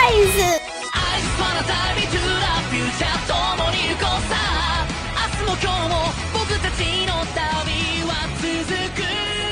surprise!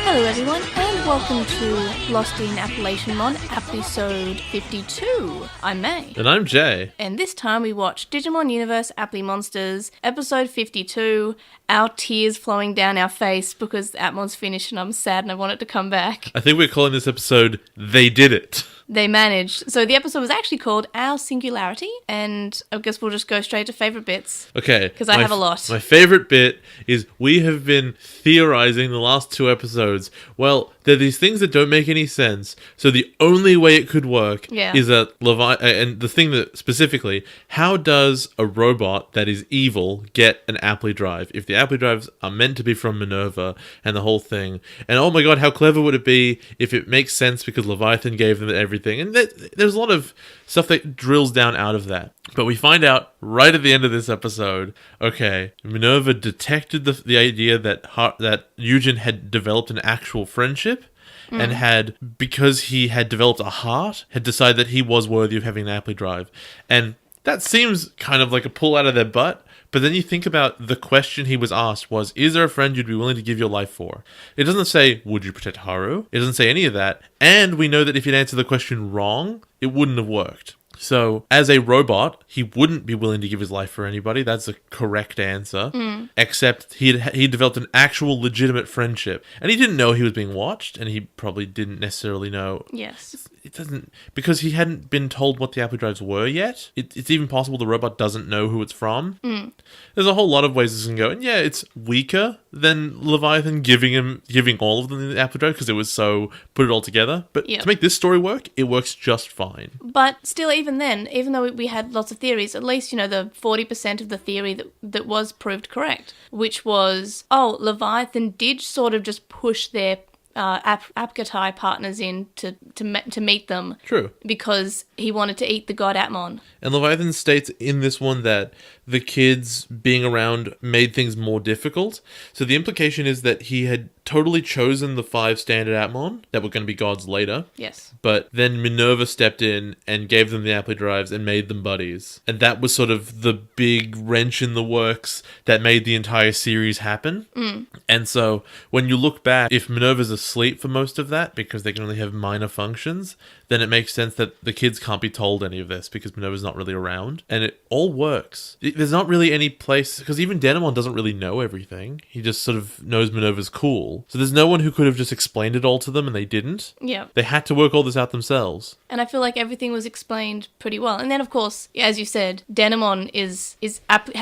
Hello everyone, and welcome to Lost in AppliEpisode, episode 52. I'm May. And I'm Jay. And this time we watched Digimon Universe Appli Monsters, episode 52, our tears flowing down our face because Appmon's finished and I'm sad and I want it to come back. I think we're calling this episode They Did It. They managed. So the episode was actually called Our Singularity, and I guess we'll just go straight to favourite bits. Okay. Because I have a lot. My favourite bit is we have been theorising the last two episodes. Well, there are these things that don't make any sense, so the only way it could work is that and the thing that specifically, how does a robot that is evil get an Appli drive? If the Appli drives are meant to be from Minerva and the whole thing, and oh my god, how clever would it be if it makes sense because Leviathan gave them everything? And there's a lot of stuff that drills down out of that. But we find out right at the end of this episode, okay, Minerva detected the idea that Eugen had developed an actual friendship and had, because he had developed a heart, had decided that he was worthy of having an Appli drive. And that seems kind of like a pull out of their butt. But then you think about the question he was asked was, is there a friend you'd be willing to give your life for? It doesn't say, would you protect Haru? It doesn't say any of that. And we know that if he'd answered the question wrong, it wouldn't have worked. So, as a robot, he wouldn't be willing to give his life for anybody. That's the correct answer. Except he developed an actual legitimate friendship. And he didn't know he was being watched, and he probably didn't necessarily know. Yes. It doesn't, because he hadn't been told what the Appli drives were yet. It's even possible the robot doesn't know who it's from. There's a whole lot of ways this can go. And yeah, it's weaker than Leviathan giving all of them the Appli drive because it was so put it all together. But to make this story work, it works just fine. But still, even then, even though we had lots of theories, at least, the 40% of the theory that was proved correct, which was, Leviathan did sort of just push their Apgatai partners in to meet them. True. Because he wanted to eat the god Appmon. And Leviathan states in this one that the kids being around made things more difficult. So the implication is that he had totally chosen the 5 standard Appmon that were going to be gods later. Yes. But then Minerva stepped in and gave them the Appli drives and made them buddies. And that was sort of the big wrench in the works that made the entire series happen. And so when you look back, if Minerva's asleep for most of that, because they can only have minor functions, then it makes sense that the kids can't be told any of this because Minerva's not really around. And it all works. There's not really any place, because even Denimon doesn't really know everything. He just sort of knows Minerva's cool. So there's no one who could have just explained it all to them, and they didn't. Yeah. They had to work all this out themselves. And I feel like everything was explained pretty well. And then, of course, as you said, Denimon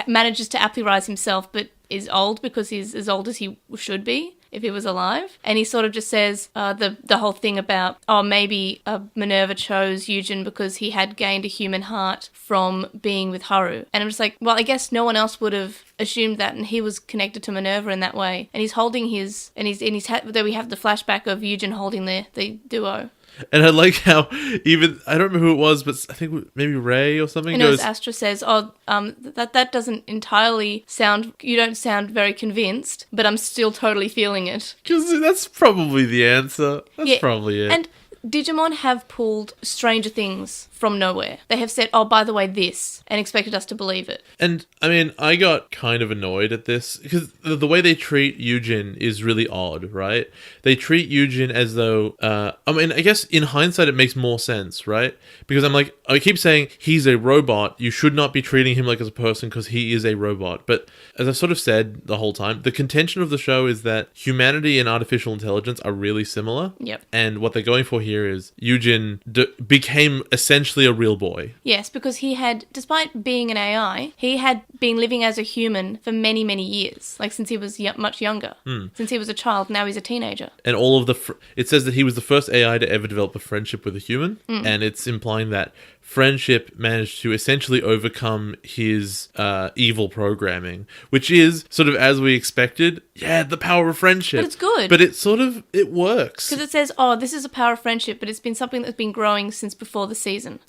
manages to Appli-rise himself, but is old because he's as old as he should be if he was alive. And he sort of just says the whole thing about, maybe Minerva chose Eugen because he had gained a human heart from being with Haru. And I'm just like, well, I guess no one else would have assumed that, and he was connected to Minerva in that way. And he's holding there we have the flashback of Eugen holding the duo. And I like how even, I don't remember who it was, but I think maybe Ray or something goes... Astra says, that doesn't entirely sound... You don't sound very convinced, but I'm still totally feeling it. Because that's probably the answer. That's probably it. And Digimon have pulled Stranger Things from nowhere. They have said, by the way, this, and expected us to believe it. And, I mean, I got kind of annoyed at this, because the way they treat Eugen is really odd, right? They treat Eugen as though, I guess in hindsight it makes more sense, right? Because I keep saying he's a robot, you should not be treating him like as a person because he is a robot. But as I've sort of said the whole time, the contention of the show is that humanity and artificial intelligence are really similar. Yep. And what they're going for here is Eugen became essentially a real boy. Yes, because he had, despite being an AI, he had been living as a human for many, many years. Like since he was much younger. Since he was a child, now he's a teenager. And all of it says that he was the first AI to ever develop a friendship with a human. And it's implying that friendship managed to essentially overcome his evil programming, which is sort of as we expected. Yeah, the power of friendship. But it's good. But it works. Because it says, this is a power of friendship, but it's been something that's been growing since before the season.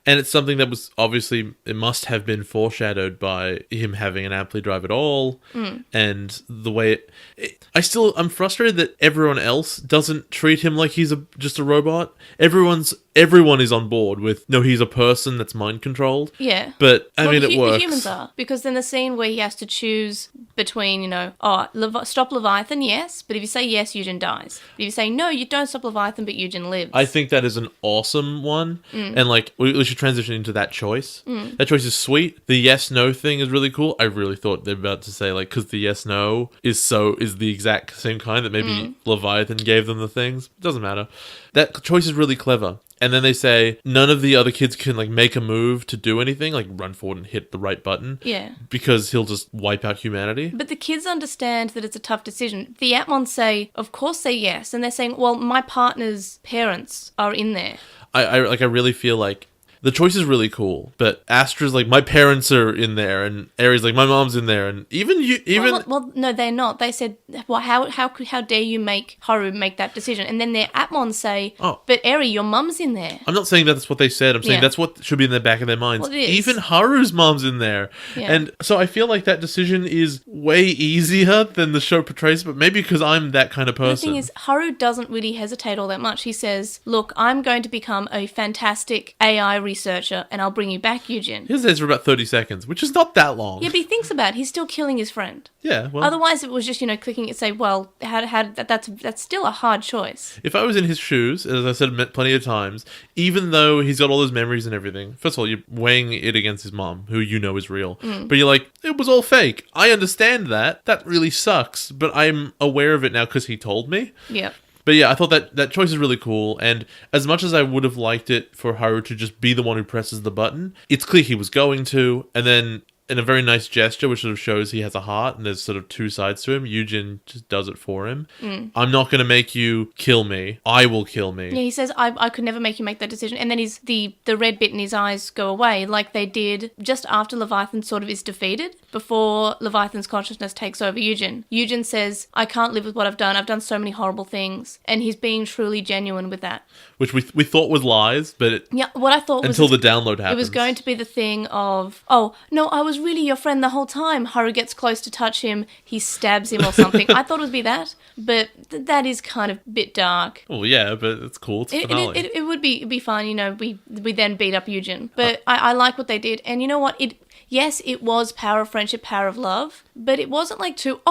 And it's something that was obviously, it must have been foreshadowed by him having an Appli drive at all. And the way I'm frustrated that everyone else doesn't treat him like he's just a robot. Everyone's everyone is on board with, no, he's a person that's mind controlled. Yeah. But, I mean, it works. The humans are. Because then the scene where he has to choose between, stop Leviathan, yes, but if you say yes, Eugen dies. But if you say no, you don't stop Leviathan, but Eugen lives. I think that is an awesome one. And, we should transition into that choice. That choice is sweet. The yes-no thing is really cool. I really thought they were about to say, because the yes-no is the exact same kind that maybe Leviathan gave them the things. It doesn't matter. That choice is really clever. And then they say none of the other kids can make a move to do anything, run forward and hit the right button. Yeah. Because he'll just wipe out humanity. But the kids understand that it's a tough decision. The Atmons say, of course say yes. And they're saying, well, my partner's parents are in there. I really feel like the choice is really cool, but Astra's my parents are in there, and Aries my mom's in there, and even you, Well, no, they're not. They said, well, how dare you make Haru make that decision? And then their Atmons say, but Eri, your mum's in there. I'm not saying that's what they said. I'm saying that's what should be in the back of their minds. Well, it is. Even Haru's mom's in there, and so I feel like that decision is way easier than the show portrays. But maybe because I'm that kind of person. The thing is, Haru doesn't really hesitate all that much. He says, "Look, I'm going to become a fantastic AI researcher, and I'll bring you back, Eugen." He says for about 30 seconds, which is not that long. Yeah, but he thinks about it. He's still killing his friend. Yeah, well... Otherwise, it was just, clicking it, say, well, that's still a hard choice. If I was in his shoes, as I said plenty of times, even though he's got all those memories and everything, first of all, you're weighing it against his mom, who is real. But you're like, it was all fake. I understand that. That really sucks, but I'm aware of it now because he told me. Yeah. But yeah, I thought that choice is really cool, and as much as I would have liked it for Haru to just be the one who presses the button, it's clear he was going to, and then in a very nice gesture, which sort of shows he has a heart, and there's sort of two sides to him, Eugen just does it for him. I'm not going to make you kill me. I will kill me. Yeah, he says, I could never make you make that decision. And then the red bit in his eyes go away, like they did just after Leviathan sort of is defeated, before Leviathan's consciousness takes over Eugen. Eugen says, I can't live with what I've done. I've done so many horrible things. And he's being truly genuine with that. Which we thought was lies, but... what I thought was... Until the download happens. It was going to be the thing of, oh, no, I was really your friend the whole time. Haru gets close to touch him, he stabs him or something. I thought it would be that, but that is kind of a bit dark. Well, yeah, but it's cool. It's a finale. It would be fine, we then beat up Eugen. But I like what they did, and you know what? Yes, it was power of friendship, power of love, but it wasn't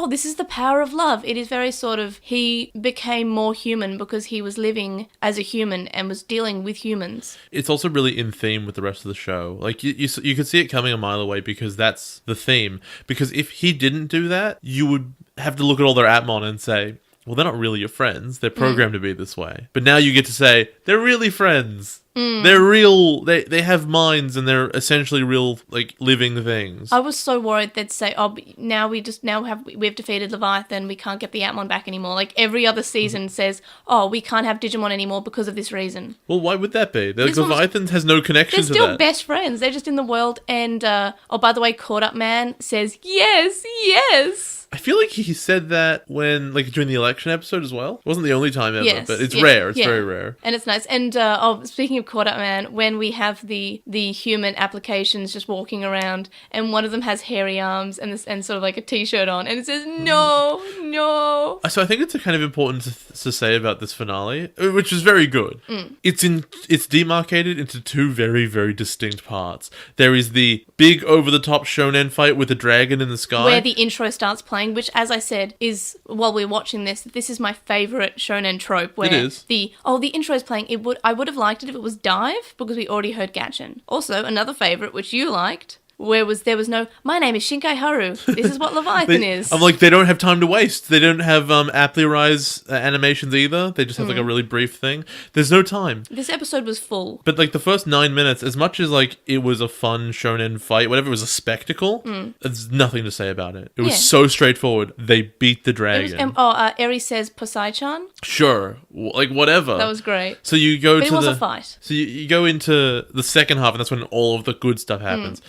this is the power of love. It is very sort of, he became more human because he was living as a human and was dealing with humans. It's also really in theme with the rest of the show. You could see it coming a mile away because that's the theme. Because if he didn't do that, you would have to look at all their Atmon and say, well, they're not really your friends. They're programmed to be this way. But now you get to say, they're really friends. They're real. They have minds, and they're essentially real, living things. I was so worried they'd say, "Oh, now we've defeated Leviathan. We can't get the Atmon back anymore." Like every other season says, "Oh, we can't have Digimon anymore because of this reason." Well, why would that be? Leviathan has no connection to that. They're still best friends. They're just in the world. And by the way, Caught Up Man says, "Yes, yes." I feel like he said that when, during the election episode as well. It wasn't the only time ever, but it's rare. It's very rare. And it's nice. And speaking of Caught Up Man, when we have the human applications just walking around, and one of them has hairy arms and sort of like a t-shirt on, and it says, no. So I think it's kind of important to say about this finale, which is very good. It's demarcated into two very, very distinct parts. There is the big over-the-top shonen fight with a dragon in the sky. Where the intro starts playing, which, as I said, is, while we're watching this is my favourite shonen trope, where it is. the intro is playing. I would have liked it if it was Dive, because we already heard Gatchin. Also, another favourite, which you liked, where there was no, my name is Shinkai Haru, this is what Leviathan is. I'm they don't have time to waste. They don't have AppliEpisode animations either. They just have a really brief thing. There's no time. This episode was full. But the first 9 minutes, as much as it was a fun shonen fight, whatever, it was a spectacle, there's nothing to say about it. It was so straightforward. They beat the dragon. Eri says Posai-chan? Sure. Whatever. That was great. So you go but it was a fight. So you go into the second half, and that's when all of the good stuff happens.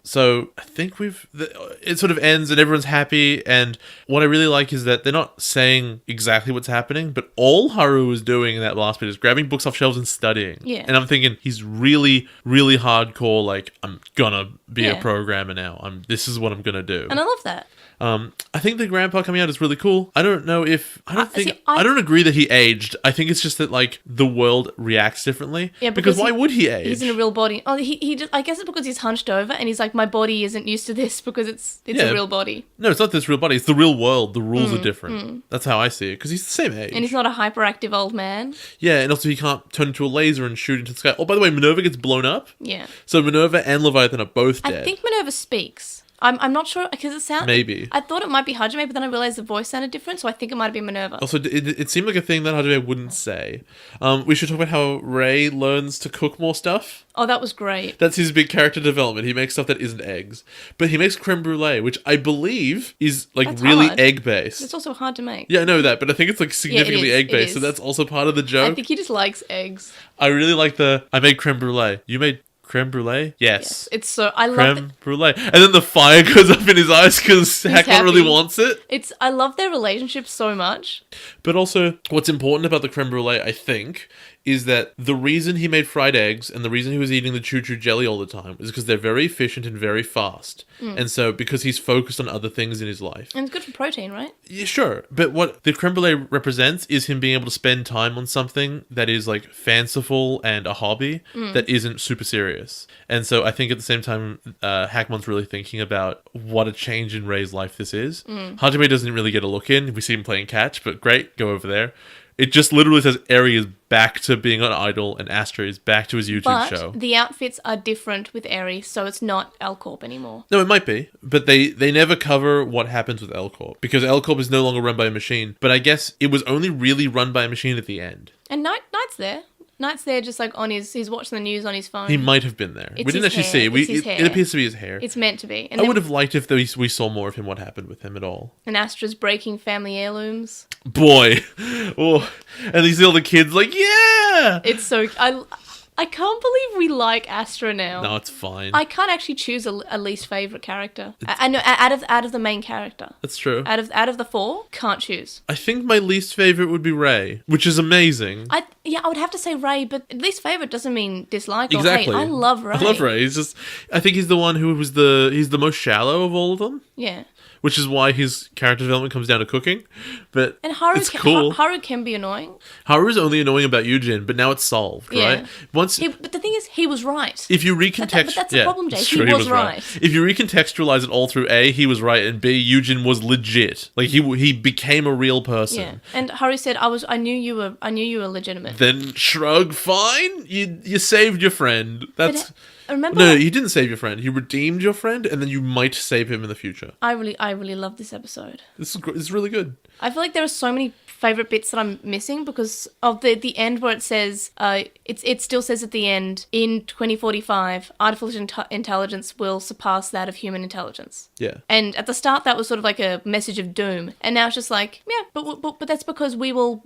So I think it sort of ends and everyone's happy, and what I really like is that they're not saying exactly what's happening, but all Haru is doing in that last bit is grabbing books off shelves and studying. Yeah. And I'm thinking he's really, really hardcore, I'm gonna be a programmer now. This is what I'm gonna do. And I love that. I think the grandpa coming out is really cool. I don't know if I don't agree that he aged. I think it's just that like the world reacts differently. Yeah, because why would he age? He's in a real body. Oh, he just, I guess it's because he's hunched over and he's like, my body isn't used to this because it's a real body. No, it's not this real body. It's the real world. The rules are different. That's how I see it because he's the same age. And he's not a hyperactive old man. Yeah, and also he can't turn into a laser and shoot into the sky. Oh, by the way, Minerva gets blown up. Yeah. So Minerva and Leviathan are both dead. I think Minerva speaks. I'm not sure because it sounds... Maybe. I thought it might be Hajime, but then I realized the voice sounded different, so I think it might have been Minerva. Also, it seemed like a thing that Hajime wouldn't say. We should talk about how Ray learns to cook more stuff. Oh, that was great. That's his big character development. He makes stuff that isn't eggs. But he makes creme brulee, which I believe is like that's really hard. Egg-based. It's also hard to make. Yeah, I know that, but I think it's like significantly egg-based, so that's also part of the joke. I think he just likes eggs. I really like I made creme brulee. You made... creme brulee? Yes. It's so... I love creme brulee. And then the fire goes up in his eyes because Hackmon really wants it. I love their relationship so much. But also, what's important about the creme brulee, I think, is that the reason he made fried eggs and the reason he was eating the choo-choo jelly all the time is because they're very efficient and very fast. And so, because he's focused on other things in his life. And it's good for protein, right? Yeah, sure. But what the creme brulee represents is him being able to spend time on something that is, like, fanciful and a hobby that isn't super serious. And so, I think at the same time, Hackmon's really thinking about what a change in Ray's life this is. Hajime doesn't really get a look in. We see him playing catch, but great, go over there. It just literally says Eri is back to being an idol and Astra is back to his YouTube show. But the outfits are different with Eri, so it's not L-Corp anymore. No, it might be. But they never cover what happens with L-Corp. Because L-Corp is no longer run by a machine. But I guess it was only really run by a machine at the end. And Knight's there. Knight's there just like he's watching the news on his phone. He might have been there. We didn't actually see it. It appears to be his hair. It's meant to be. And I would have liked if we saw more of him, what happened with him at all. And Astra's breaking family heirlooms. Boy. Oh. And you see all the kids like, yeah! It's so... I can't believe we like Astra now. No, it's fine. I can't actually choose a least favourite character. I know out of the main character. That's true. Out of the four, can't choose. I think my least favourite would be Ray, which is amazing. I would have to say Ray, but least favourite doesn't mean dislike or exactly. hate. I love Ray. I love Ray. I think he's the one who was he's the most shallow of all of them. Yeah. Which is why his character development comes down to cooking. But it's cool. Haru can be annoying. Haru's only annoying about Yujin, but now it's solved, right? But the thing is, he was right. If you recontextualize... But that's the problem, Jay. He was right. If you recontextualize it all through A, he was right, and B, Yujin was legit. Like, he became a real person. Yeah. And Haru said, I knew you were legitimate. Then shrug, fine. You saved your friend. That's... Remember? No, he didn't save your friend. He redeemed your friend, and then you might save him in the future. I really love this episode. This is really good. I feel like there are so many favourite bits that I'm missing because of the end where it says, it still says at the end, in 2045, artificial intelligence will surpass that of human intelligence. Yeah. And at the start, that was sort of like a message of doom. And now it's just like, yeah, but that's because we will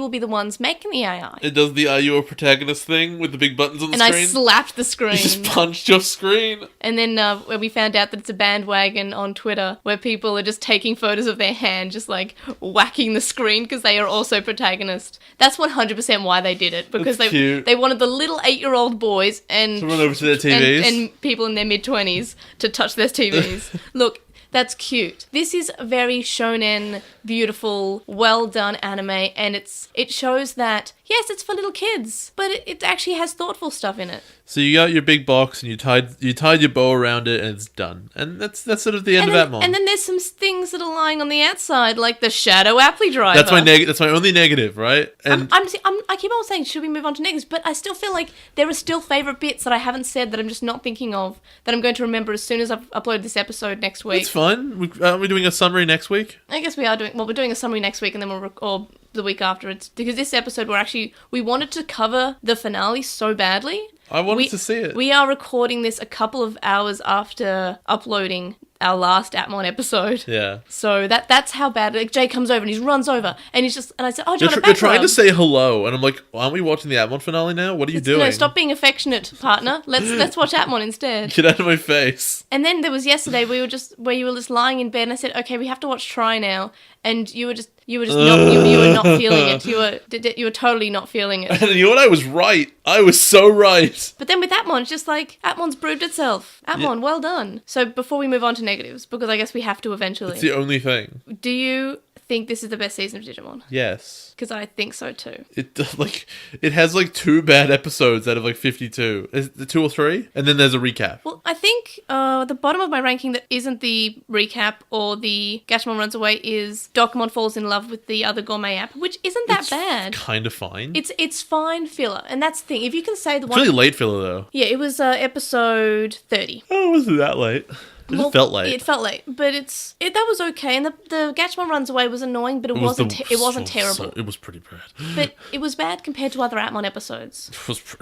be the ones making the AI. It does the are you a protagonist thing with the big buttons on the screen. And I slapped the screen. You just punched your screen. And then where we found out that it's a bandwagon on Twitter where people are just taking photos of their hand, just like whacking the screen because they are also protagonists. That's 100% why they did it, because they wanted the little 8-year-old boys and to run over to their TVs and people in their mid-20s to touch their TVs. Look, that's cute. This is a very shonen, beautiful, well done anime, and it shows that yes, it's for little kids, but it actually has thoughtful stuff in it. So you got your big box and you tied your bow around it and it's done. And that's sort of the end of Atmon. And then there's some things that are lying on the outside, like the shadow appli driver. That's my only negative, right? And I keep on saying, should we move on to negatives? But I still feel like there are still favourite bits that I haven't said that I'm just not thinking of, that I'm going to remember as soon as I've uploaded this episode next week. It's fun. Aren't we doing a summary next week? I guess we are doing... Well, we're doing a summary next week and then or the week after. It's because this episode we wanted to cover the finale so badly. I wanted to see it. We are recording this a couple of hours after uploading our last Atmon episode. Yeah. So that's how bad. Like, Jay comes over and he runs over and he's just... And I said, oh, do you want a back You're trying to say hello. And I'm like, aren't we watching the Atmon finale now? What are you doing? No, stop being affectionate, partner. Let's watch Atmon instead. Get out of my face. And then there was yesterday where you were just lying in bed and I said, okay, we have to watch Try now. and you were just not you were not feeling it. You were totally not feeling it. And you know what? I was right. I was so right. But then with Atmon, it's just like Atmon's proved itself. Atmon, well done. So before we move on to negatives, because I guess we have to eventually. It's the only thing. Do you think this is the best season of Digimon? Yes. Because I think so too. It has like 2 bad episodes out of like 52. Is it 2 or 3? And then there's a recap. Well, I think the bottom of my ranking that isn't the recap or the Gashmon Runs Away is Dokomon falls in love with the other gourmet app, which isn't that bad. Kind of fine. It's fine filler, and that's the thing. If you can say the one, it's really late filler though. Yeah, it was episode 30. Oh, it wasn't that late. It felt late. It felt late, but that was okay. And the Gatchmon Runs Away was annoying, but it wasn't terrible. It was pretty bad. But it was bad compared to other Atmon episodes.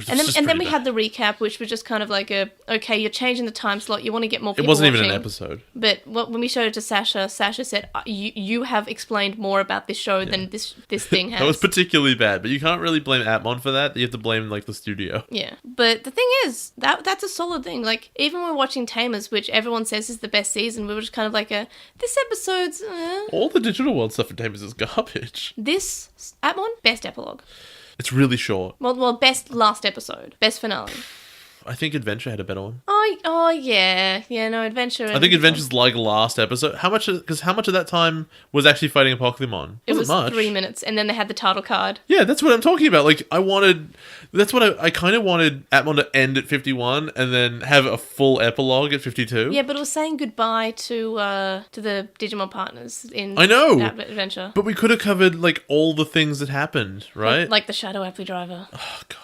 And then we had the recap, which was just kind of like okay, you're changing the time slot. You want to get more people It wasn't watching. even an episode. But when we showed it to Sasha said, you have explained more about this show than this thing has. That was particularly bad, but you can't really blame Atmon for that. You have to blame like the studio. Yeah, but the thing is, that's a solid thing. Like, even when we're watching Tamers, which everyone says is the best season, we were just kind of like this episode's all the digital world stuff in Tamers is garbage. This Atmon, best epilogue. It's really short. Well, best last episode, best finale. I think Adventure had a better one. Oh yeah, no, Adventure. I think Adventure's like last episode. How much of that time was actually fighting a Pokemon? It was much. 3 minutes, and then they had the title card. Yeah, that's what I'm talking about. Like, I kind of wanted Atmon to end at 51 and then have a full epilogue at 52. Yeah, but it was saying goodbye to the Digimon partners in Adventure. But we could have covered like all the things that happened, right? Like the Shadow Apply Driver. Oh god.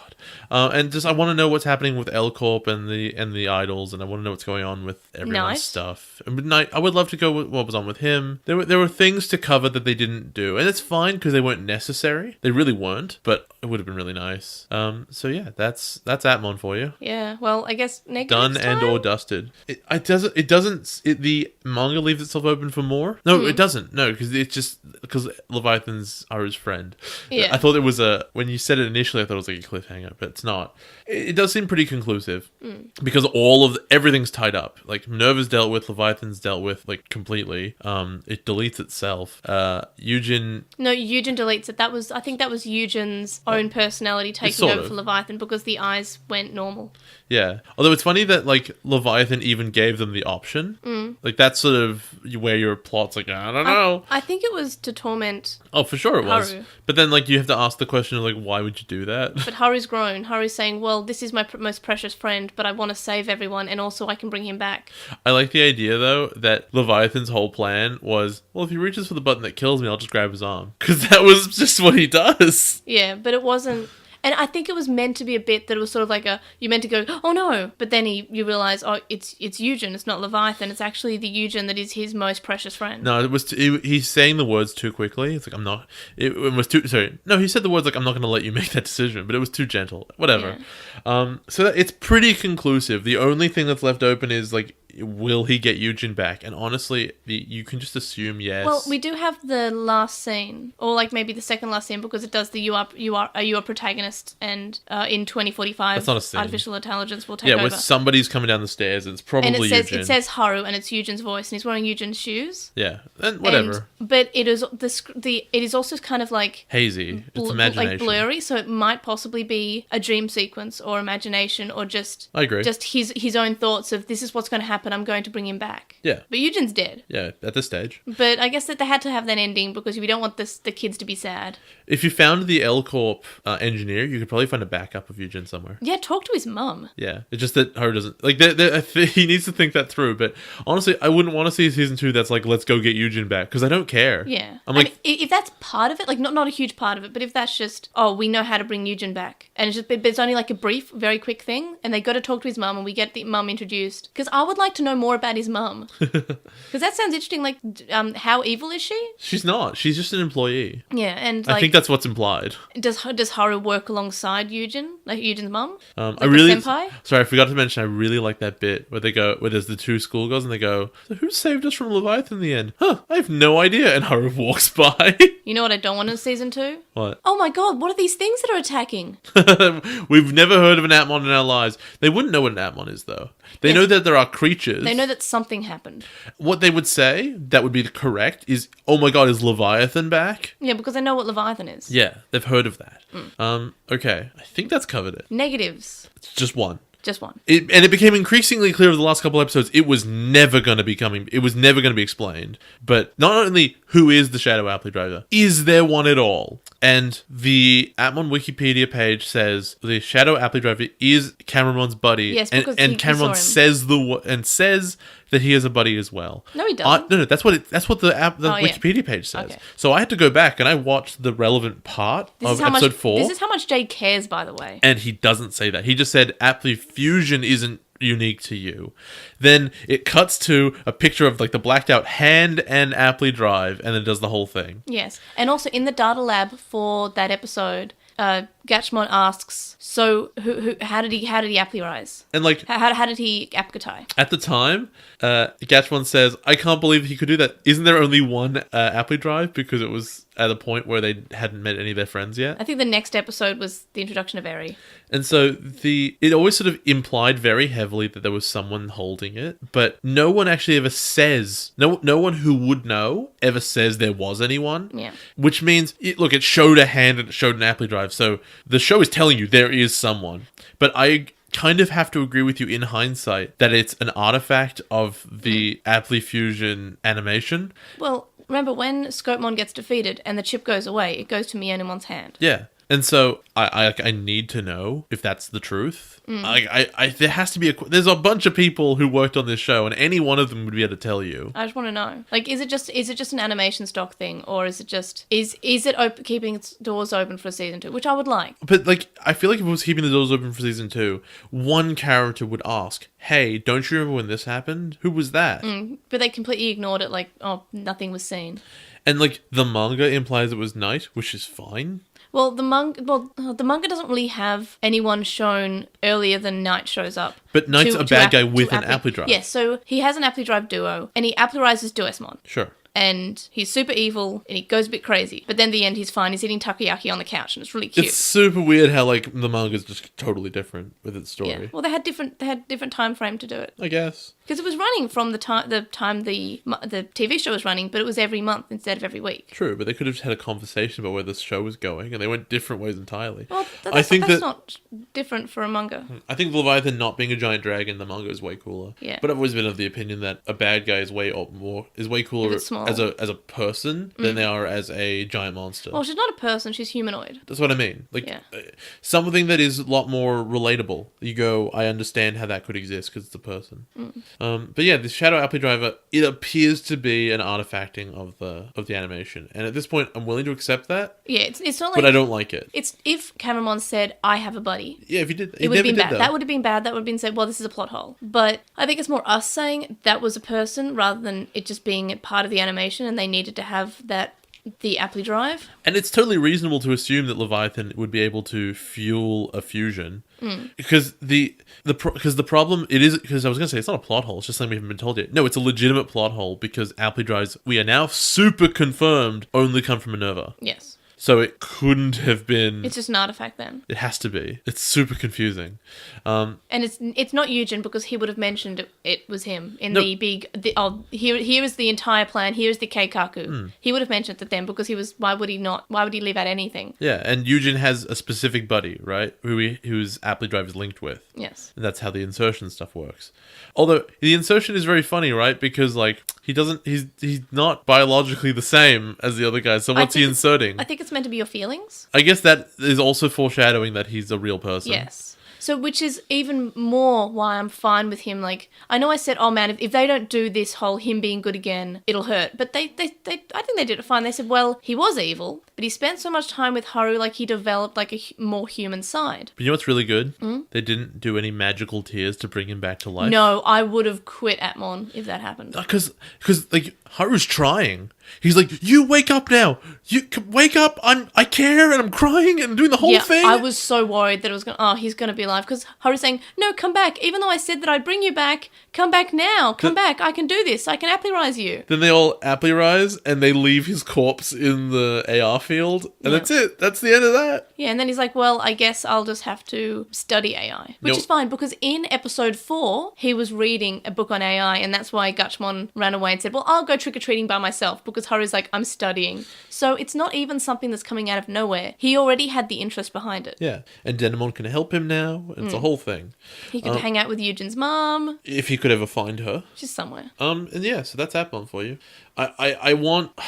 And just I want to know what's happening with L Corp and the idols, and I want to know what's going on with everyone's stuff. And Knight, I would love to go with what was on with him. There were things to cover that they didn't do, and it's fine because they weren't necessary. They really weren't, but it would have been really nice. So yeah, that's Atmon for you. Yeah. Well, I guess done and or dusted. The manga leaves itself open for more. No, it doesn't. No, because Leviathan's Aru's friend. Yeah. I thought it was when you said it initially, I thought it was like a cliffhanger, but it's not. It does seem pretty conclusive because everything's tied up. Like Minerva's dealt with, Leviathan's dealt with like completely. It deletes itself. Eugen deletes it. I think that was Eugen's own personality taking over for Leviathan because the eyes went normal. Yeah. Although it's funny that like Leviathan even gave them the option. Like that's sort of where your plot's like, I don't know. I think it was to torment. Oh, for sure it was. Haru. But then like you have to ask the question of like, why would you do that? But Haru's grown. Haru's saying, well, this is my most precious friend, but I want to save everyone and also I can bring him back. I like the idea though that Leviathan's whole plan was, well, if he reaches for the button that kills me, I'll just grab his arm. Because that was just what he does. Yeah, but it wasn't. And I think it was meant to be a bit that it was sort of like you meant to go, oh no, but then you realise, oh, it's Eugen, it's not Leviathan, it's actually the Eugen that is his most precious friend. No, he's saying the words too quickly. It's like, it was too, sorry. No, he said the words like, I'm not going to let you make that decision, but it was too gentle. Whatever. Yeah. So it's pretty conclusive. The only thing that's left open is like, will he get Eugen back? And honestly, you can just assume yes. Well, we do have the last scene, or like maybe the second last scene, because it does the you are a protagonist, and in 2045, that's not a scene. Artificial intelligence will take over. Yeah, where somebody's coming down the stairs, and it's probably Eugen. It says Haru, and it's Eugen's voice, and he's wearing Eugen's shoes. Yeah, and whatever. But it is it is also kind of like hazy. It's imagination, like blurry, so it might possibly be a dream sequence or imagination, or just I agree, just his own thoughts of this is what's going to happen. I'm going to bring him back. Yeah. But Eugen's dead. Yeah, at this stage. But I guess that they had to have that ending because we don't want the kids to be sad. If you found the L Corp engineer, you could probably find a backup of Eugen somewhere. Yeah, talk to his mum. Yeah. It's just that Haru doesn't... Like, he needs to think that through. But honestly, I wouldn't want to see a season 2 that's like, let's go get Eugen back. Because I don't care. Yeah. I mean, if that's part of it, like not a huge part of it, but if that's just, oh, we know how to bring Eugen back. And it's only like a brief, very quick thing. And they got to talk to his mum and we get the mum introduced. Because I would like to know more about his mum. Because that sounds interesting. Like, how evil is she? She's not. She's just an employee. Yeah, and like, I think that's what's implied. Does Haru work alongside Eugen, like Eugen's mum? Like I really, senpai? Sorry, I forgot to mention. I really like that bit where there's the two schoolgirls and they go, "So who saved us from Leviathan in the end?" Huh? I have no idea. And Haru walks by. You know what I don't want in season 2? What? Oh my god! What are these things that are attacking? We've never heard of an Atmon in our lives. They wouldn't know what an Atmon is, though. They know that there are creatures creatures. They know that something happened. What they would say, that would be correct, is, oh my god, is Leviathan back? Yeah, because they know what Leviathan is. Yeah, they've heard of that. Okay, I think that's covered it. Negatives. It's just one. Just one. And it became increasingly clear over the last couple episodes, it was never going to be explained. But not only who is the Shadow AppliDriver, is there one at all? And the Atmon Wikipedia page says the Shadow AppliDriver is Cameron's buddy. Yes, because and Cameron says that he is a buddy as well. No, he doesn't. No, that's what the Wikipedia page says. Okay. So I had to go back and I watched the relevant part of episode 4. This is how much Jay cares, by the way. And he doesn't say that. He just said Appli Fusion isn't unique to you. Then it cuts to a picture of like the blacked out hand and Appli Drive, and then does the whole thing. Yes, and also in the data lab for that episode, Gatchmon asks, so how did he Appli-rise? And like, how did he Appgatai? At the time, Gatchmon says, I can't believe he could do that. Isn't there only one Appli Drive? Because it was at a point where they hadn't met any of their friends yet. I think the next episode was the introduction of Eri. And so it always sort of implied very heavily that there was someone holding it, but no one actually ever says, no one who would know ever says there was anyone. Yeah. Which means, it showed a hand and it showed an Appli Drive. So the show is telling you there is someone. But I kind of have to agree with you in hindsight that it's an artifact of the Appli Fusion animation. Well, remember when Scopemon gets defeated and the chip goes away, it goes to Mionimon's hand. Yeah. And so I need to know if that's the truth. There has to be there's a bunch of people who worked on this show, and any one of them would be able to tell you. I just want to know, like, is it just an animation stock thing, or is it just is it keeping its doors open for season 2, which I would like. But like, I feel like if it was keeping the doors open for season 2, one character would ask, "Hey, don't you remember when this happened? Who was that?" But they completely ignored it, like, oh, nothing was seen. And like, the manga implies it was Night, which is fine. Well, the manga doesn't really have anyone shown earlier than Night shows up. But Night's a bad guy with an Appli Drive. Yes, so he has an Appli Drive duo, and he Appli-rises Duesmon. Sure. And he's super evil, and he goes a bit crazy. But then the end, he's fine. He's eating takoyaki on the couch, and it's really cute. It's super weird how like the manga's just totally different with its story. Yeah. Well, they had different time frame to do it. I guess. Because it was running from the time the TV show was running, but it was every month instead of every week. True, but they could have just had a conversation about where the show was going, and they went different ways entirely. Well, that's not different for a manga. I think Leviathan not being a giant dragon, the manga is way cooler. Yeah. But I've always been of the opinion that a bad guy is way cooler as a person than they are as a giant monster. Well, she's not a person; she's humanoid. That's what I mean. Like, something that is a lot more relatable. You go, I understand how that could exist because it's a person. But yeah, the Shadow AppliDriver, it appears to be an artifacting of the animation, and at this point, I'm willing to accept that. Yeah, it's not like, but I don't like it. It's if Cameron said, "I have a buddy." Yeah, if he did, it would have been bad. That would have been bad. That would have been said, "Well, this is a plot hole." But I think it's more us saying that was a person rather than it just being part of the animation, and they needed to have the Appli Drive. And it's totally reasonable to assume that Leviathan would be able to fuel a fusion. Because the problem it is, because I was going to say it's not a plot hole, it's just something we haven't been told yet. No, it's a legitimate plot hole because Appli Drives, we are now super confirmed, only come from Minerva. Yes. So it couldn't have been... It's just an artifact then. It has to be. It's super confusing. And it's not Eugen because he would have mentioned it was him in the big... here is the entire plan, here is the Keikaku. He would have mentioned it then because he was... Why would he leave out anything? Yeah, and Eugen has a specific buddy, right? Whose Appli Drive is linked with. Yes. And that's how the insertion stuff works. Although, the insertion is very funny, right? Because, like, he's not biologically the same as the other guy, so what's he inserting? I think it's meant to be your feelings. I guess that is also foreshadowing that he's a real person. Yes. So, which is even more why I'm fine with him. Like, I know I said, oh man, if they don't do this whole him being good again, it'll hurt. But I think they did it fine. They said, well, he was evil, but he spent so much time with Haru, like he developed like a more human side. But you know what's really good? They didn't do any magical tears to bring him back to life. No, I would have quit Atmon if that happened. Because like, Haru's trying. He's like, you wake up now. You wake up. I care, and I'm crying and doing the whole thing. I was so worried that it was he's going to be alive, because Haru's saying, no, come back. Even though I said that I'd bring you back, come back now. Come back. I can do this. I can apply-rise you. Then they all apply-rise, and they leave his corpse in the AR field, and that's it. That's the end of that. Yeah, and then he's like, well, I guess I'll just have to study AI. Which is fine, because in episode 4, he was reading a book on AI, and that's why Gutchmon ran away and said, well, I'll go trick-or-treating by myself, because Haru's like, I'm studying. So it's not even something that's coming out of nowhere. He already had the interest behind it. Yeah, and Denimon can help him now. It's a whole thing. He could hang out with Eugen's mom. If he could ever find her. She's somewhere. And yeah, so that's Atmon for you. I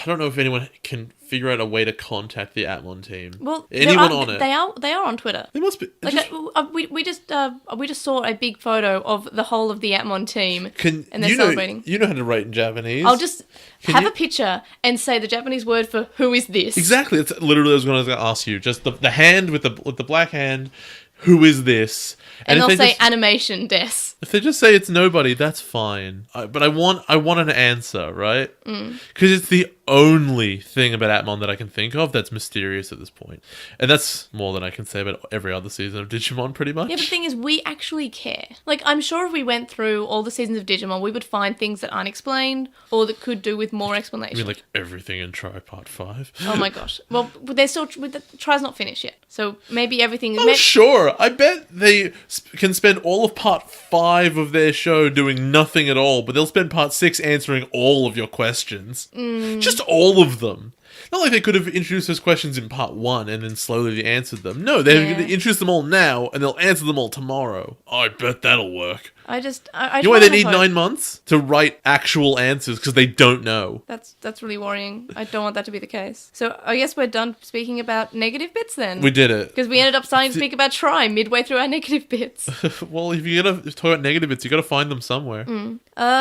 don't know if anyone can figure out a way to contact the Atmon team. Well, anyone on it? They are on Twitter. They must be. Like we just saw a big photo of the whole of the Atmon team, and they're celebrating. You know how to write in Japanese. I'll just have a picture and say the Japanese word for "who is this?" Exactly. It's literally what I was going to ask you. Just the hand with the black hand. Who is this? And they'll say animation des. If they just say it's nobody, that's fine. But I want an answer, right? Because it's the only thing about Atmon that I can think of that's mysterious at this point. And that's more than I can say about every other season of Digimon, pretty much. Yeah, but the thing is, we actually care. Like, I'm sure if we went through all the seasons of Digimon, we would find things that aren't explained, or that could do with more explanation. I mean, like, everything in Tri Part 5? Oh my gosh. Well, they're still... the Tri's not finished yet. So maybe everything is... Oh, sure. I bet they can spend all of Part 5 of their show doing nothing at all, but they'll spend Part 6 answering all of your questions. Just all of them. Not like they could have introduced those questions in Part 1 and then slowly answered them. No, they're going to introduce them all now, and they'll answer them all tomorrow. Oh, I bet that'll work. I you know why they need 9 months? To write actual answers, because they don't know. That's really worrying. I don't want that to be the case. So I guess we're done speaking about negative bits then. We did it. Because we ended up starting to speak about Tri midway through our negative bits. Well, if you're going to talk about negative bits, you got to find them somewhere.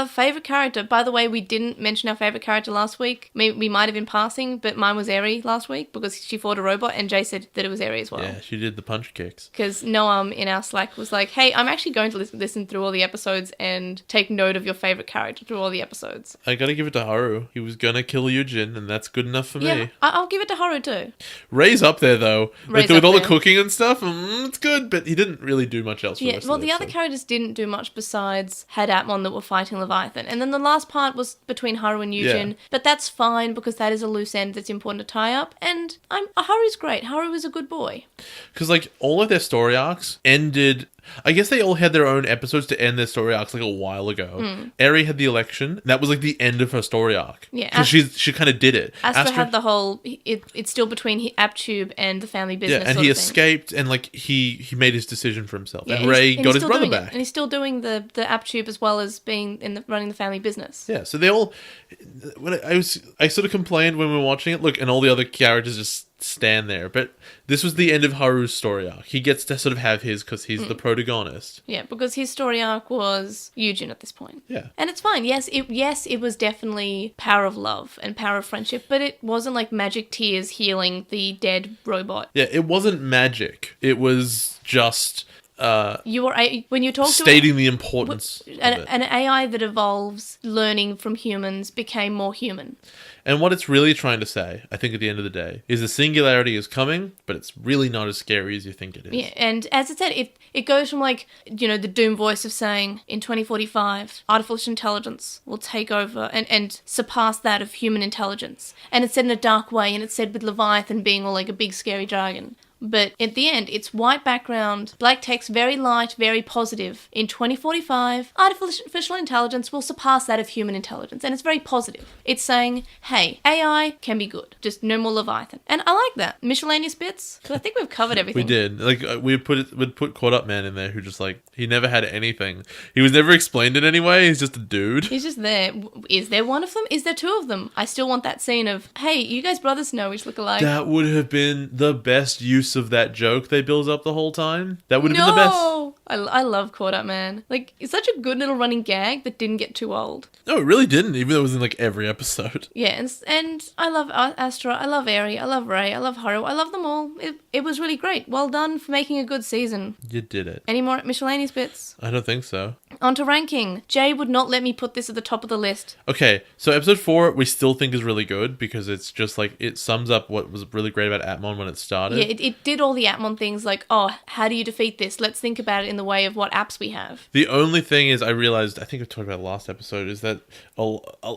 Favourite character. By the way, we didn't mention our favourite character last week. We might have in passing, but mine was Eri last week because she fought a robot, and Jay said that it was Eri as well. Yeah, she did the punch kicks. Because Noam in our Slack was like, hey, I'm actually going to listen through all the episodes and take note of your favourite character through all the episodes. I gotta give it to Haru. He was gonna kill Eugen, and that's good enough for me. I'll give it to Haru too. Ray's up there though. With all the cooking and stuff, it's good, but he didn't really do much else for the rest of the other characters didn't do much besides had Atmon that were fighting Leviathan. And then the last part was between Haru and Eugen, but that's fine because that is a loose end that's important to tie up. And Haru's great. Haru is a good boy. Because like all of their story arcs ended... I guess they all had their own episodes to end their story arcs like a while ago. Eri had the election. That was like the end of her story arc. Yeah. Because she kind of did it. Astra had the whole... It's still between AppTube and the family business. Yeah, and he escaped and like he made his decision for himself. Yeah, and Ray got his brother back. And he's still doing the AppTube as well as being running the family business. Yeah, so they all... I sort of complained when we were watching it. Look, and all the other characters just stand there, but this was the end of Haru's story arc. He gets to sort of have his because he's the protagonist. Yeah, because his story arc was Eugen at this point. Yeah, and it's fine. Yes, it was definitely power of love and power of friendship, but it wasn't like magic tears healing the dead robot. Yeah, it wasn't magic. It was just. When you talk stating the importance of an AI that evolves learning from humans became more human. And what it's really trying to say, I think at the end of the day, is the singularity is coming, but it's really not as scary as you think it is. Yeah, and as I said, it goes from like, the doom voice of saying, in 2045, artificial intelligence will take over and surpass that of human intelligence. And it's said in a dark way, and it's said with Leviathan being all like a big scary dragon. But at the end, it's white background, black text, very light, very positive. In 2045, artificial intelligence will surpass that of human intelligence. And it's very positive. It's saying, hey, AI can be good. Just no more Leviathan. And I like that. Miscellaneous bits? Because I think we've covered everything. We did. Like, we'd put Caught Up Man in there who just like, he never had anything. He was never explained in any way. He's just a dude. He's just there. Is there one of them? Is there two of them? I still want that scene of, hey, you guys brothers know each look alike. That would have been the best use of that joke they built up the whole time. That would have been the best. I love Caught Up Man. Like, it's such a good little running gag that didn't get too old. No, it really didn't, even though it was in like every episode. Yeah, and I love Astra, I love Eri, I love Ray, I love Haru, I love them all. It was really great. Well done for making a good season. You did it. Any more miscellaneous bits? I don't think so. On to ranking. Jay would not let me put this at the top of the list. Okay, so episode 4 we still think is really good because it's just like, it sums up what was really great about Atmon when it started. Yeah, it did all the Atmon things like, oh, how do you defeat this? Let's think about it in the way of what apps we have. The only thing is, I realized, I think I talked about it last episode, is that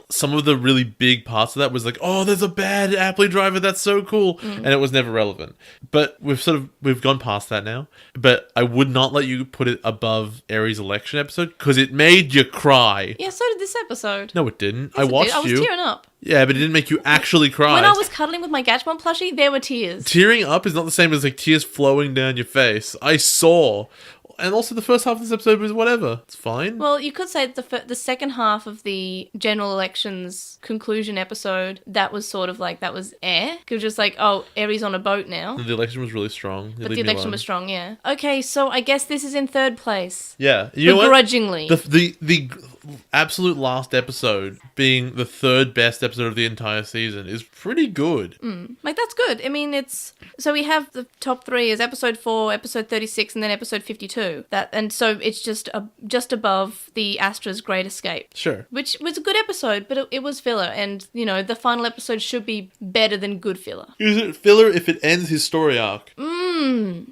some of the really big parts of that was like, oh, there's a bad Appli driver, that's so cool, and it was never relevant. But we've gone past that now. But I would not let you put it above Eri's election episode because it made you cry. Yeah, so did this episode. No, it didn't. Yes, I watched I was tearing up. Yeah, but it didn't make you actually cry. When I was cuddling with my Gatchmon plushie, there were tears. Tearing up is not the same as like tears flowing down your face. I saw. And also the first half of this episode was whatever. It's fine. Well, you could say the second half of the general elections conclusion episode, that was sort of like, that was air. It was just like, oh, Eri's on a boat now. The election was really strong. But the election was strong, yeah. Okay, so I guess this is in third place. Yeah. You know what? Begrudgingly. The absolute last episode being the third best episode of the entire season is pretty good. Like, that's good. I mean, so we have the top 3 is episode 4, episode 36, and then episode 52. And so it's just above the Astra's Great Escape. Sure. Which was a good episode, but it was filler. And, you know, the final episode should be better than good filler. Is it filler if it ends his story arc?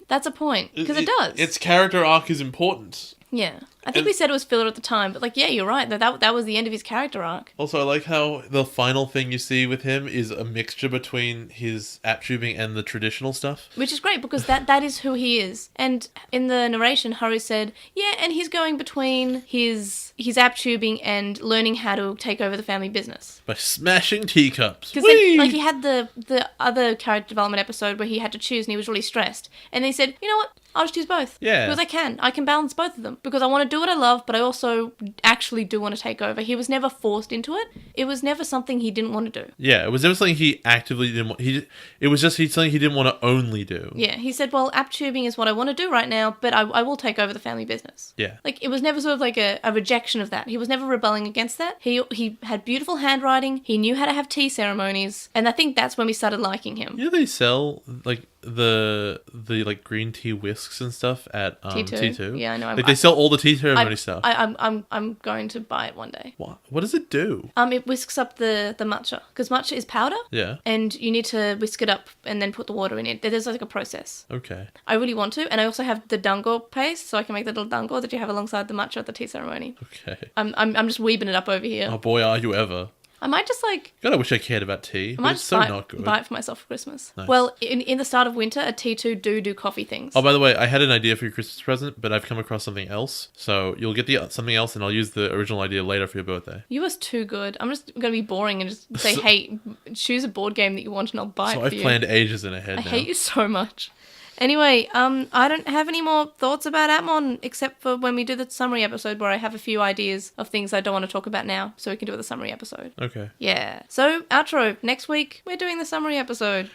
That's a point. Because it does. Its character arc is important. Yeah. I think we said it was filler at the time, but like, yeah, you're right. That was the end of his character arc. Also, I like how the final thing you see with him is a mixture between his app tubing and the traditional stuff. Which is great, because that is who he is. And in the narration, Haru said, yeah, and he's going between his app tubing and learning how to take over the family business. By smashing teacups. Because like he had the other character development episode where he had to choose and he was really stressed. And then he said, you know what? I'll just use both. Yeah. Because I can balance both of them. Because I want to do what I love, but I also actually do want to take over. He was never forced into it. It was never something he didn't want to do. Yeah, it was never something he actively didn't want. It was just something he didn't want to only do. Yeah, he said, well, app tubing is what I want to do right now, but I will take over the family business. Yeah. Like, it was never sort of like a rejection of that. He was never rebelling against that. He had beautiful handwriting. He knew how to have tea ceremonies. And I think that's when we started liking him. Yeah, they sell, like, the like green tea whisks and stuff at T2. Yeah, I know. Like, they sell all the tea ceremony stuff. I'm going to buy it one day. What does it do? It whisks up the matcha, because matcha is powder. Yeah. And you need to whisk it up and then put the water in it. There's like a process. Okay. I really want to, and I also have the dango paste, so I can make the little dango that you have alongside the matcha at the tea ceremony. Okay. I'm just weebing it up over here. Oh boy, are you ever. I might just like... God, I wish I cared about tea, but it's so not good. Buy it for myself for Christmas. Nice. Well, in the start of winter, at T2 do coffee things. Oh, by the way, I had an idea for your Christmas present, but I've come across something else. So you'll get something else, and I'll use the original idea later for your birthday. You was too good. I'm just going to be boring and just say, hey, choose a board game that you want and I'll buy it for you. So I've planned ages in ahead now. I hate you so much. Anyway, I don't have any more thoughts about Atmon, except for when we do the summary episode where I have a few ideas of things I don't want to talk about now, so we can do it the summary episode. Okay. Yeah. So, outro. Next week, we're doing the summary episode.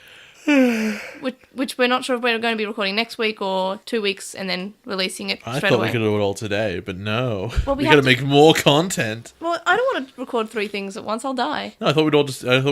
which we're not sure if we're going to be recording next week or 2 weeks and then releasing it straight away. I thought we could do it all today, but no. Well, we got to make more content. Well, I don't want to record 3 things at once. I'll die. No, I thought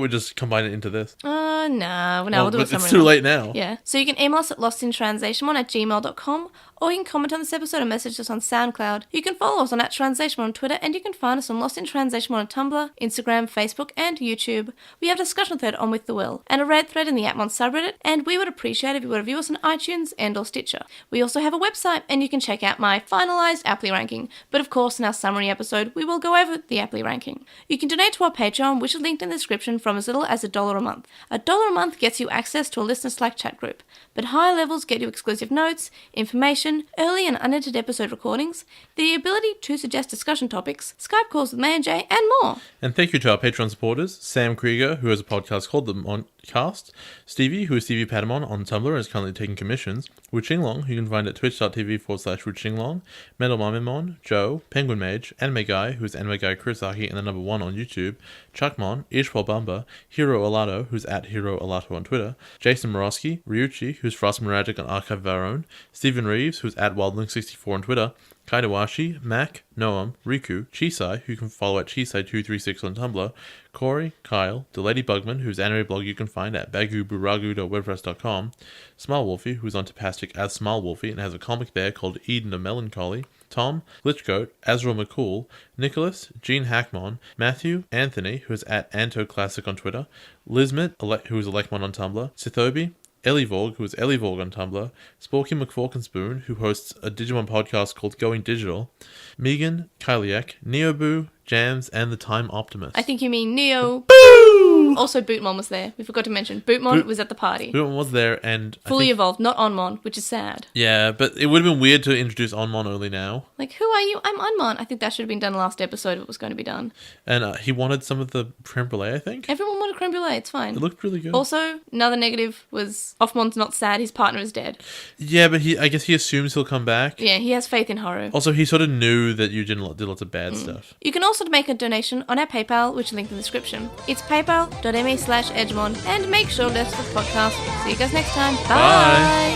we'd just combine it into this. No, we'll do it summary. It's too late now. Yeah. So you can email us at LostinTranslationmon@gmail.com, or you can comment on this episode and message us on SoundCloud. You can follow us on @TranslationMon on Twitter, and you can find us on LostinTranslationmon on Tumblr, Instagram, Facebook, and YouTube. We have a discussion thread on With the Will, and a red thread in the Atmon subreddit, and we would appreciate if you would review us on iTunes and or Stitcher. We also have a website, and you can check out my finalised Appli ranking. But of course, in our summary episode, we will go over the Appli ranking. You can donate to our Patreon, which is linked in the description, from as little as $1 a month. $1 a month gets you access to a listener Slack chat group, but higher levels get you exclusive notes, information, early and unedited episode recordings, the ability to suggest discussion topics, Skype calls with May and Jay, and more. And thank you to our Patreon supporters, Sam Krieger, who has a podcast called The Moncast, Stevie, who is Stevie Patamon on Tumblr and is currently taking commissions, Wu Qinglong, who you can find at twitch.tv/Wu Qinglong, Metal Mamimon, Joe, Penguin Mage, Anime Guy, who is Anime Guy Kurosaki and the number 1 on YouTube, Chuckmon, Ishwal Bamba, Hiro Alato, who's at Hiro Alato on Twitter, Jason Morosky, Ryuchi, who's who's Frostmeragic on Archive of Our Own, Stephen Reeves, who's at Wildlink64 on Twitter, Kaidawashi, Mac, Noam, Riku, Chisai, who you can follow at Chisai236 on Tumblr, Corey, Kyle, The Lady Bugman, whose anime blog you can find at baguburagu.wordpress.com, Smilewolfie, who's on Tapastic as Smilewolfie and has a comic there called Eden of Melancholy, Tom, Lichgoat, Azrael McCool, Nicholas, Gene Hackmon, Matthew, Anthony, who is at AntoClassic on Twitter, Lizmet, who is Elecmon on Tumblr, Sithobi, Ellivorg, who is Ellivorg on Tumblr, Sporky McForkinspoon, who hosts a Digimon podcast called Going Digital, Megan, Kyliak, Neoboo, Jams, and the Time Optimist. I think you mean Neo. Boo! Also, Bootmon was there. We forgot to mention. Bootmon was at the party. Bootmon was there, and fully evolved, not Onmon, which is sad. Yeah, but it would have been weird to introduce Onmon only now. Like, who are you? I'm Onmon. I think that should have been done last episode if it was going to be done. And he wanted some of the creme brulee, I think. Everyone wanted creme brulee. It's fine. It looked really good. Also, another negative was Offmon's not sad. His partner is dead. Yeah, but I guess he assumes he'll come back. Yeah, he has faith in Haru. Also, he sort of knew that you did lots of bad stuff. You can also make a donation on our PayPal, which is linked in the description. It's paypal.me/edgemon, and make sure to listen to the podcast. See you guys next time. Bye.